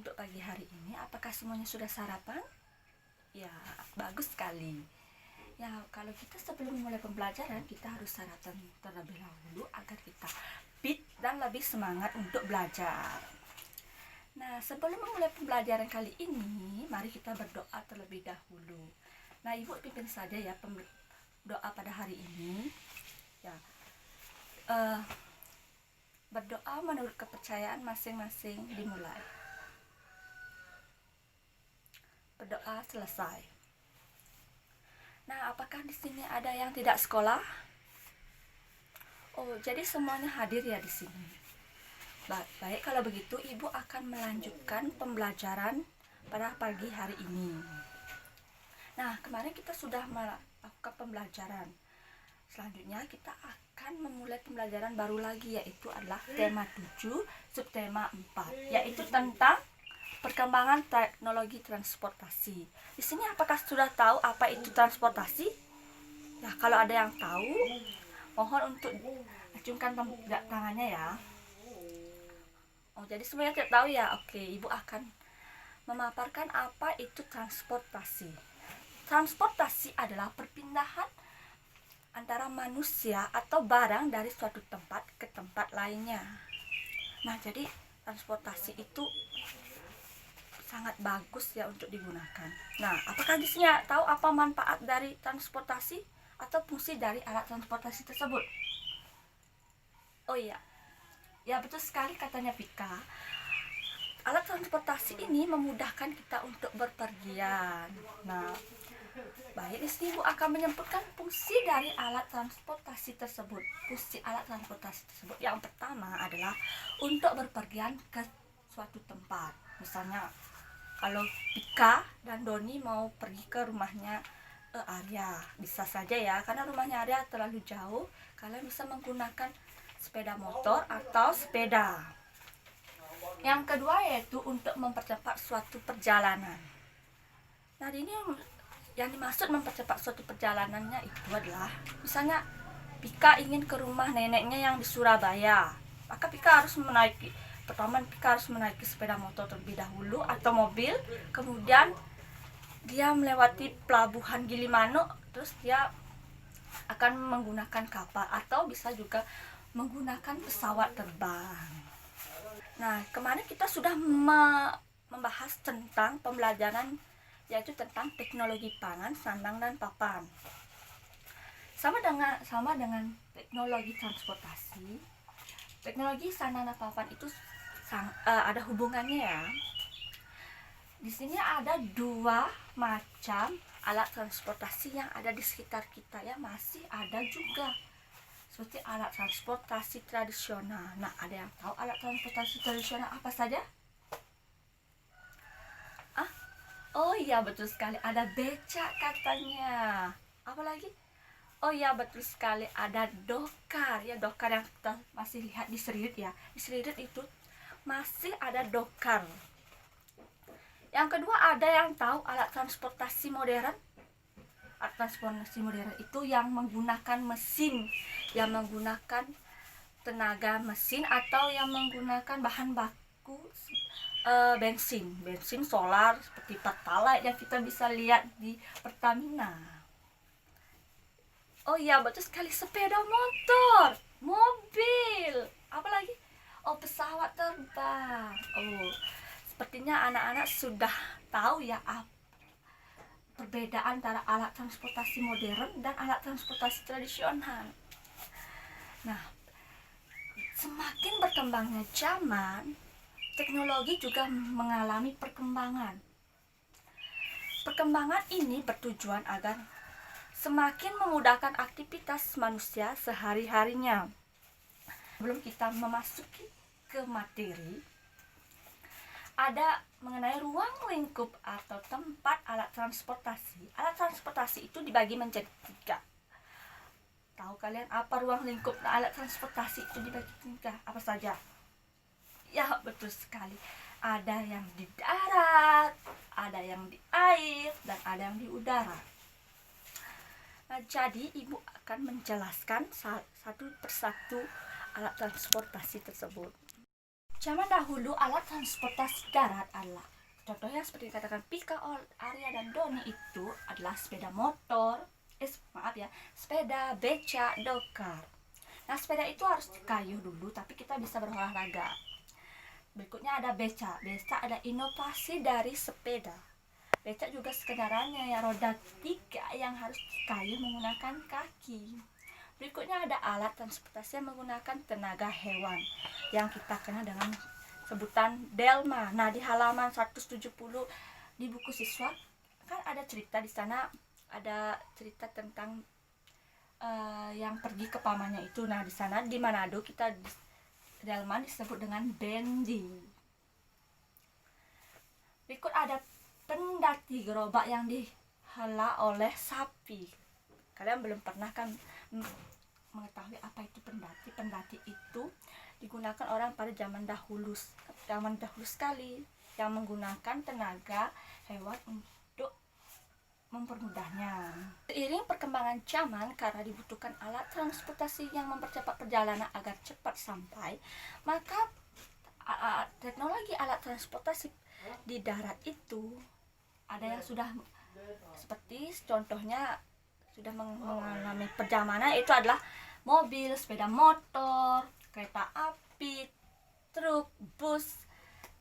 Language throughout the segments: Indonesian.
untuk pagi hari ini. Apakah semuanya sudah sarapan? Ya, bagus sekali. Ya, kalau kita sebelum mulai pembelajaran, kita harus sarapan terlebih dahulu agar kita fit dan lebih semangat untuk belajar. Nah, sebelum memulai pembelajaran kali ini, mari kita berdoa terlebih dahulu. Nah, Ibu pimpin saja ya doa pada hari ini. Ya, berdoa menurut kepercayaan masing-masing dimulai. Berdoa selesai. Nah, apakah di sini ada yang tidak sekolah? Oh, jadi semuanya hadir ya di sini. Baik, kalau begitu Ibu akan melanjutkan pembelajaran pada pagi hari ini. Nah, kemarin kita sudah melakukan pembelajaran. Selanjutnya kita akan memulai pembelajaran baru lagi, yaitu adalah tema 7, subtema 4, yaitu tentang perkembangan teknologi transportasi. Di sini apakah sudah tahu apa itu transportasi? Ya, kalau ada yang tahu, mohon untuk acungkan tangannya ya. Oh, jadi semuanya tidak tahu ya? Oke, Ibu akan memaparkan apa itu transportasi. Transportasi adalah perpindahan antara manusia atau barang dari suatu tempat ke tempat lainnya. Nah, jadi transportasi itu sangat bagus ya untuk digunakan. Nah, apakah di sini tahu apa manfaat dari transportasi atau fungsi dari alat transportasi tersebut? Oh iya, ya betul sekali katanya Pika. Alat transportasi ini memudahkan kita untuk berpergian. Nah, baik, di sini Ibu akan menyebutkan fungsi dari alat transportasi tersebut. Fungsi alat transportasi tersebut yang pertama adalah untuk berpergian ke suatu tempat. Misalnya, kalau Pika dan Doni mau pergi ke rumahnya Arya, bisa saja ya, karena rumahnya Arya terlalu jauh, kalian bisa menggunakan sepeda motor atau sepeda. Yang kedua yaitu untuk mempercepat suatu perjalanan. Nah, ini yang dimaksud mempercepat suatu perjalanannya itu adalah, misalnya Pika ingin ke rumah neneknya yang di Surabaya, maka Pika harus menaiki sepeda motor terlebih dahulu atau mobil, kemudian dia melewati pelabuhan Gilimanuk, terus dia akan menggunakan kapal atau bisa juga menggunakan pesawat terbang. Nah, kemarin kita sudah membahas tentang pembelajaran, yaitu tentang teknologi pangan, sandang, dan papan. Sama dengan teknologi transportasi, teknologi sandang dan papan itu ada hubungannya ya. Di sini ada dua macam alat transportasi yang ada di sekitar kita ya, masih ada juga seperti alat transportasi tradisional. Nah, ada yang tahu alat transportasi tradisional apa saja? Oh iya, betul sekali, ada becak katanya. Apa lagi? Oh iya, betul sekali, ada dokar ya, dokar yang kita masih lihat di Seriut ya. Di Seriut itu masih ada dokar. Yang kedua, ada yang tahu alat transportasi modern? Alat transportasi modern itu yang menggunakan mesin, yang menggunakan tenaga mesin, atau yang menggunakan bahan baku bensin solar seperti Pertalite yang kita bisa lihat di Pertamina. Oh iya, betul sekali, sepeda motor, mobil, apa lagi? Oh, pesawat terbang. Oh, sepertinya anak-anak sudah tahu ya perbedaan antara alat transportasi modern dan alat transportasi tradisional. Nah, semakin berkembangnya zaman, teknologi juga mengalami perkembangan. Perkembangan ini bertujuan agar semakin memudahkan aktivitas manusia sehari-harinya. Sebelum kita memasuki ke materi, ada mengenai ruang lingkup atau tempat alat transportasi. Alat transportasi itu dibagi menjadi 3. Tahu kalian apa ruang lingkup alat transportasi itu dibagi 3? Apa saja? Ya, betul sekali. Ada yang di darat, ada yang di air, dan ada yang di udara. Nah, jadi Ibu akan menjelaskan satu persatu alat transportasi tersebut. Zaman dahulu alat transportasi darat adalah contohnya seperti dikatakan Pika, Arya dan Doni itu adalah sepeda motor, sepeda, beca, dokar. Nah, sepeda itu harus dikayuh dulu, tapi kita bisa berolahraga. Berikutnya ada beca. Beca ada inovasi dari sepeda. Beca juga kendaraannya yang roda 3 yang harus dikayuh menggunakan kaki. Berikutnya ada alat transportasi yang menggunakan tenaga hewan yang kita kenal dengan sebutan delma. Nah, di halaman 170 di buku siswa kan ada cerita, di sana ada cerita tentang yang pergi ke pamannya itu. Nah, di sana di Manado kita delman disebut dengan bendi. Berikut ada pendaki gerobak yang dihala oleh sapi. Kalian belum pernah kan mengetahui apa itu pendaki? Pendaki itu digunakan orang pada zaman dahulu sekali yang menggunakan tenaga hewan untuk mempermudahnya. Seiring perkembangan zaman, karena dibutuhkan alat transportasi yang mempercepat perjalanan agar cepat sampai, maka teknologi alat transportasi di darat itu ada yang sudah seperti contohnya sudah mengalami perjalanan, itu adalah mobil, sepeda motor, kereta api, truk, bus,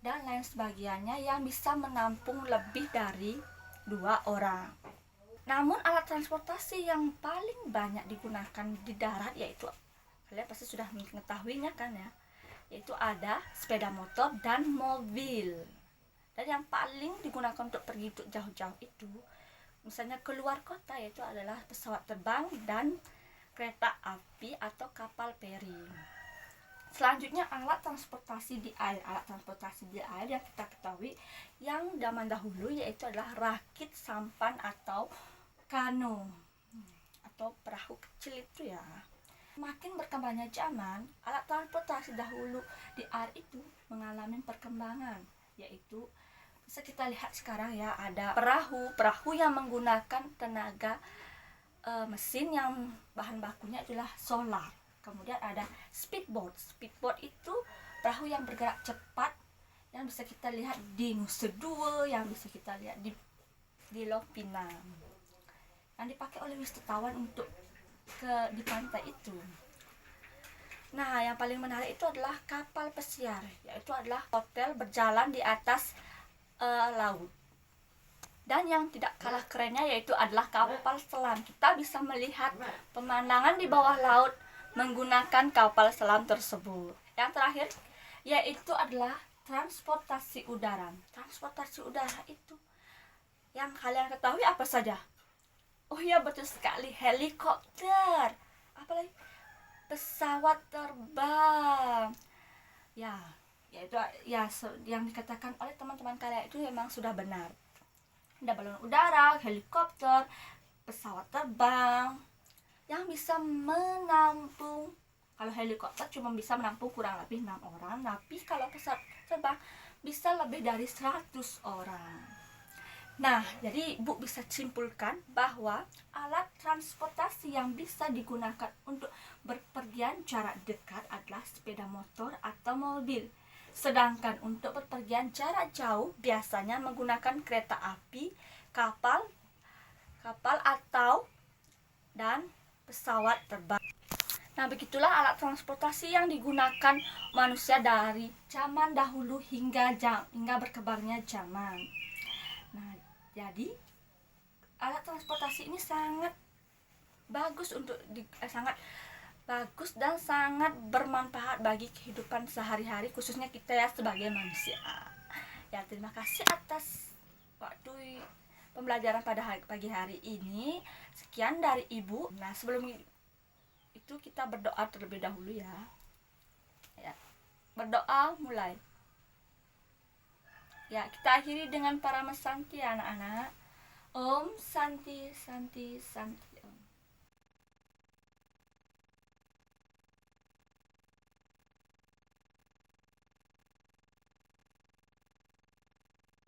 dan lain sebagainya yang bisa menampung lebih dari 2 orang. Namun alat transportasi yang paling banyak digunakan di darat yaitu, kalian pasti sudah mengetahuinya kan ya, yaitu ada sepeda motor dan mobil. Dan yang paling digunakan untuk pergi untuk jauh-jauh itu, misalnya keluar kota, yaitu adalah pesawat terbang dan kereta api atau kapal feri. Selanjutnya alat transportasi di air. Alat transportasi di air yang kita ketahui yang zaman dahulu yaitu adalah rakit, sampan atau kano atau perahu kecil itu ya. Makin berkembangnya zaman, alat transportasi dahulu di air itu mengalami perkembangan, yaitu bisa kita lihat sekarang ya, ada perahu yang menggunakan tenaga mesin yang bahan bakunya itulah solar. Kemudian ada speedboat itu perahu yang bergerak cepat yang bisa kita lihat di Nusa Dua, yang bisa kita lihat di Laut Pinang, yang dipakai oleh wisatawan untuk di pantai itu. Nah, yang paling menarik itu adalah kapal pesiar, yaitu adalah hotel berjalan di atas laut. Dan yang tidak kalah kerennya yaitu adalah kapal selam. Kita bisa melihat pemandangan di bawah laut menggunakan kapal selam tersebut. Yang terakhir yaitu adalah transportasi udara. Transportasi udara itu yang kalian ketahui apa saja? Oh iya, betul sekali, helikopter, apalagi pesawat terbang. Yaitu yang dikatakan oleh teman-teman kalian itu memang sudah benar. Ada balon udara, helikopter, pesawat terbang yang bisa menampung. Kalau helikopter cuma bisa menampung kurang lebih 6 orang, tapi kalau pesawat terbang bisa lebih dari 100 orang. Nah, jadi Ibu bisa simpulkan bahwa alat transportasi yang bisa digunakan untuk berpergian jarak dekat adalah sepeda motor atau mobil. Sedangkan untuk berpergian jarak jauh biasanya menggunakan kereta api, kapal atau dan pesawat terbang. Nah, begitulah alat transportasi yang digunakan manusia dari zaman dahulu hingga berkembangnya zaman. Nah, jadi alat transportasi ini sangat bagus dan sangat bermanfaat bagi kehidupan sehari-hari, khususnya kita ya sebagai manusia. Ya, terima kasih atas waktu pembelajaran pada pagi hari ini. Sekian dari Ibu. Nah, sebelum itu kita berdoa terlebih dahulu ya. Berdoa mulai. Ya, kita akhiri dengan para mesanti anak-anak. Om Santi Santi Santi.